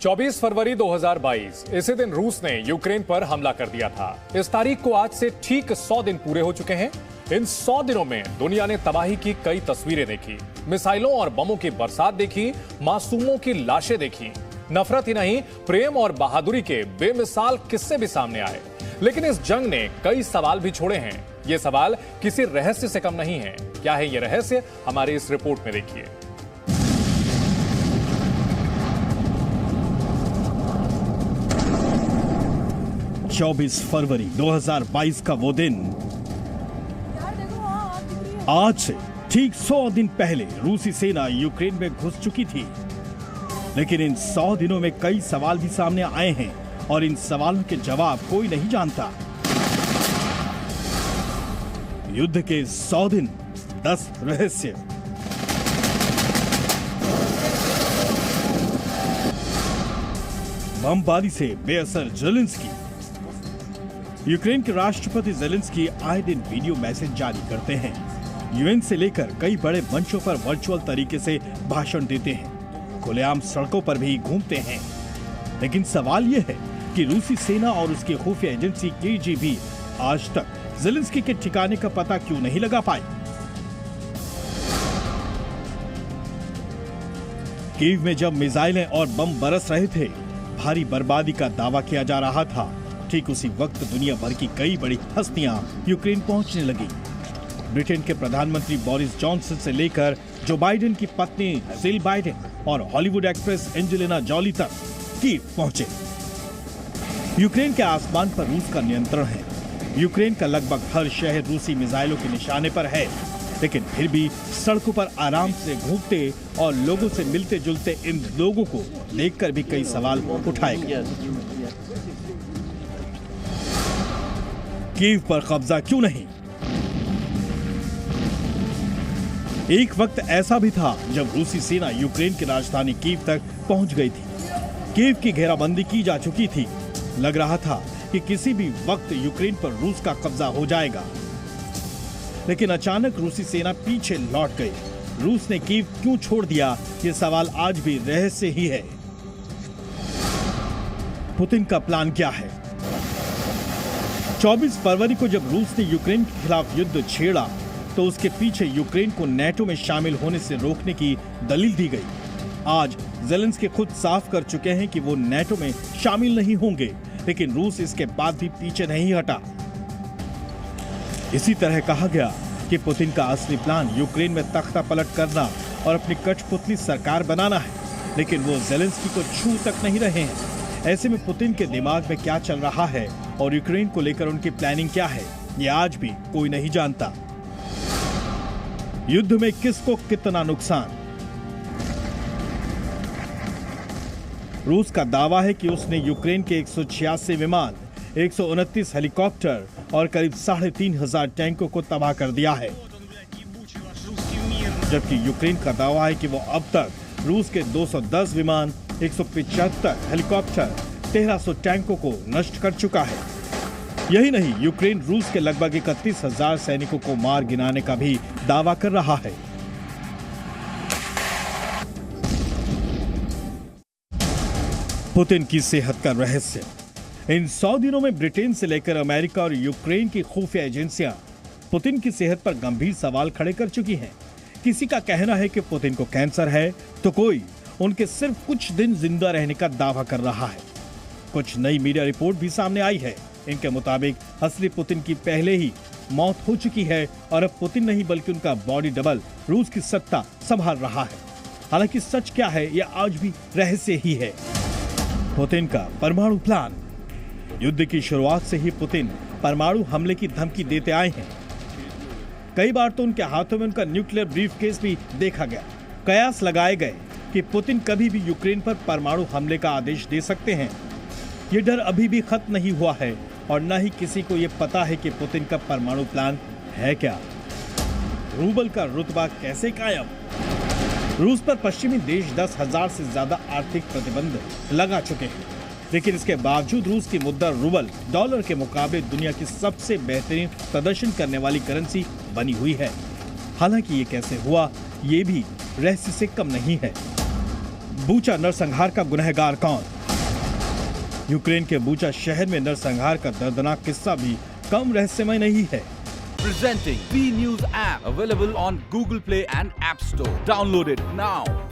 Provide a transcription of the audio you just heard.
24 फरवरी 2022 इसी दिन रूस ने यूक्रेन पर हमला कर दिया था। इस तारीख को आज से ठीक 100 दिन पूरे हो चुके हैं। इन 100 दिनों में दुनिया ने तबाही की कई तस्वीरें देखी, मिसाइलों और बमों की बरसात देखी, मासूमों की लाशें देखी। नफरत ही नहीं, प्रेम और बहादुरी के बेमिसाल किस्से भी सामने आए। लेकिन इस जंग ने कई सवाल भी छोड़े हैं। ये सवाल किसी रहस्य से कम नहीं है। क्या है ये रहस्य, हमारी इस रिपोर्ट में देखिए। चौबीस फरवरी 2022 का वो दिन, आज से ठीक 100 दिन पहले रूसी सेना यूक्रेन में घुस चुकी थी। लेकिन इन 100 दिनों में कई सवाल भी सामने आए हैं और इन सवालों के जवाब कोई नहीं जानता। युद्ध के 100 दिन, 10 रहस्य। बमबारी से बेअसर ज़ेलेंस्की। यूक्रेन के राष्ट्रपति ज़ेलेंस्की आए दिन वीडियो मैसेज जारी करते हैं। यूएन से लेकर कई बड़े मंचों पर वर्चुअल तरीके से भाषण देते हैं, खुलेआम सड़कों पर भी घूमते हैं। लेकिन सवाल यह है कि रूसी सेना और उसकी खुफिया एजेंसी केजीबी आज तक ज़ेलेंस्की के ठिकाने का पता क्यों नहीं लगा पाई। कीव में जब मिसाइलें और बम बरस रहे थे, भारी बर्बादी का दावा किया जा रहा था, ठीक उसी वक्त दुनिया भर की कई बड़ी हस्तियां यूक्रेन पहुंचने लगी। ब्रिटेन के प्रधानमंत्री बोरिस जॉनसन से लेकर जो बाइडेन की पत्नी जिल बाइडेन और हॉलीवुड एक्ट्रेस एंजेलिना जॉली तक कीव पहुंचे। यूक्रेन के आसमान पर रूस का नियंत्रण है। यूक्रेन का लगभग हर शहर रूसी मिसाइलों के निशाने पर है। लेकिन फिर भी सड़कों पर आराम से घूमते और लोगों से मिलते जुलते इन लोगों को देखकर भी कई सवाल उठाए गए। कीव पर कब्जा क्यों नहीं? एक वक्त ऐसा भी था जब रूसी सेना यूक्रेन की राजधानी कीव तक पहुंच गई थी। कीव की घेराबंदी की जा चुकी थी। लग रहा था कि किसी भी वक्त यूक्रेन पर रूस का कब्जा हो जाएगा। लेकिन अचानक रूसी सेना पीछे लौट गई। रूस ने कीव क्यों छोड़ दिया, ये सवाल आज भी रहस्य ही है। पुतिन का प्लान क्या है? 24 फरवरी को जब रूस ने यूक्रेन के खिलाफ युद्ध छेड़ा तो उसके पीछे यूक्रेन को नेटो में शामिल होने से रोकने की दलील दी गई। आज ज़ेलेंस्की खुद साफ कर चुके हैं कि वो नेटो में शामिल नहीं होंगे, लेकिन रूस इसके बाद भी पीछे नहीं हटा। इसी तरह कहा गया कि पुतिन का असली प्लान यूक्रेन में तख्ता पलट करना और अपनी कठपुतली सरकार बनाना है, लेकिन वो ज़ेलेंस्की को छू तक नहीं रहे हैं। ऐसे में पुतिन के दिमाग में क्या चल रहा है और यूक्रेन को लेकर उनकी प्लानिंग क्या है, ये आज भी कोई नहीं जानता। युद्ध में किसको कितना नुकसान? रूस का दावा है कि उसने यूक्रेन के 186 विमान, 129 हेलीकॉप्टर और करीब 3,500 टैंकों को तबाह कर दिया है। जबकि यूक्रेन का दावा है कि वो अब तक रूस के 210 विमान, 175 हेलीकॉप्टर, 1300 टैंकों को नष्ट कर चुका है। यही नहीं, यूक्रेन रूस के लगभग 31,000 सैनिकों को मार गिराने का भी दावा कर रहा है। पुतिन की सेहत का रहस्य। इन 100 दिनों में ब्रिटेन से लेकर अमेरिका और यूक्रेन की खुफिया एजेंसियां पुतिन की सेहत पर गंभीर सवाल खड़े कर चुकी हैं। किसी का कहना है कि पुतिन को कैंसर है, तो कोई उनके सिर्फ कुछ दिन जिंदा रहने का दावा कर रहा है। कुछ नई मीडिया रिपोर्ट भी सामने आई है। इनके मुताबिक असली पुतिन की पहले ही मौत हो चुकी है और अब पुतिन नहीं बल्कि उनका बॉडी डबल रूस की सत्ता संभाल रहा है। हालांकि सच क्या है, यह आज भी रहस्य ही है। पुतिन का परमाणु प्लान। युद्ध की शुरुआत से ही पुतिन परमाणु हमले की धमकी देते आए हैं। कई बार तो उनके हाथों में उनका न्यूक्लियर ब्रीफकेस भी देखा गया। कयास लगाए गए कि पुतिन कभी भी यूक्रेन पर परमाणु हमले का आदेश दे सकते हैं। ये डर अभी भी खत्म नहीं हुआ है और न ही किसी को ये पता है कि पुतिन का परमाणु प्लान है क्या। रूबल का रुतबा कैसे कायम? रूस पर पश्चिमी देश 10,000 से ज्यादा आर्थिक प्रतिबंध लगा चुके हैं, लेकिन इसके बावजूद रूस की मुद्रा रूबल डॉलर के मुकाबले दुनिया की सबसे बेहतरीन प्रदर्शन करने वाली करेंसी बनी हुई है। हालांकि ये कैसे हुआ, ये भी रहस्य से कम नहीं है। बूचा नरसंहार का गुनहगार कौन? यूक्रेन के बूचा शहर में नरसंहार का दर्दनाक किस्सा भी कम रहस्यमय नहीं है। Presenting B News app, available on Google Play and App Store. Download it now.